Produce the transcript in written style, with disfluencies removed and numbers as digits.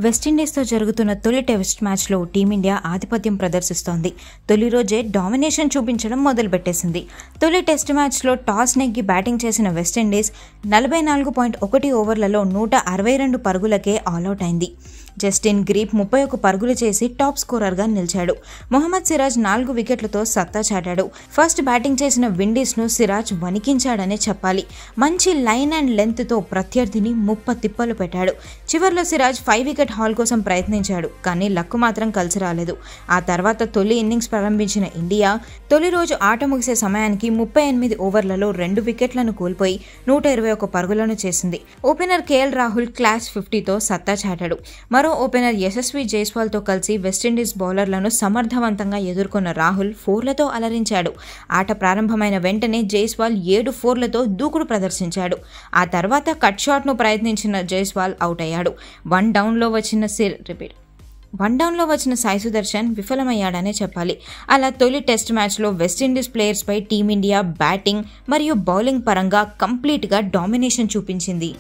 వెస్టిండీస్తో జరుగుతున్న తొలి టెస్ట్ మ్యాచ్లో టీమిండియా ఆధిపత్యం ప్రదర్శిస్తోంది. తొలి రోజే డామినేషన్ చూపించడం మొదలుపెట్టేసింది. తొలి టెస్ట్ మ్యాచ్లో టాస్ నెగ్గి బ్యాటింగ్ చేసిన వెస్టిండీస్ 44.1 ఓవర్లలో 162 పరుగులకే ఆలౌట్ అయింది. జస్టిన్ గ్రీప్ 31 పరుగులు చేసి టాప్ స్కోరర్గా నిలిచాడు. మొహమ్మద్ సిరాజ్ 4 వికెట్లతో సత్తా చాటాడు. ఫస్ట్ బ్యాటింగ్ చేసిన విండీస్ను సిరాజ్ వణికించాడనే చెప్పాలి. మంచి లైన్ అండ్ లెంత్తో ప్రత్యర్థిని తిప్పలు పెట్టాడు. చివర్లో సిరాజ్ 5 వికెట్ హాల్ కోసం ప్రయత్నించాడు, కానీ లక్కు మాత్రం కలిసి రాలేదు. ఆ తర్వాత తొలి ఇన్నింగ్స్ ప్రారంభించిన ఇండియా తొలి రోజు ఆట ముగిసే సమయానికి 38 ఓవర్లలో 2 వికెట్లను కోల్పోయి 121 పరుగులను చేసింది. ఓపెనర్ కేఎల్ రాహుల్ క్లాస్ 50తో సత్తా చాటాడు. మరో ఓపెనర్ యశస్వి జైస్వాల్తో కలిసి వెస్టిండీస్ బౌలర్లను సమర్థవంతంగా ఎదుర్కొన్న రాహుల్ 4లతో అలరించాడు. ఆట ప్రారంభమైన వెంటనే జైస్వాల్ 7 4లతో దూకుడు ప్రదర్శించాడు. ఆ తర్వాత కట్ షాట్ను ప్రయత్నించిన జైస్వాల్ అవుట్ అయ్యాడు. వన్ డౌన్లో వచ్చిన సాయి సుదర్శన్ విఫలమయ్యాడనే చెప్పాలి. అలా తొలి టెస్ట్ మ్యాచ్లో వెస్టిండీస్ ప్లేయర్స్పై టీమిండియా బ్యాటింగ్ మరియు బౌలింగ్ పరంగా కంప్లీట్గా డామినేషన్ చూపించింది.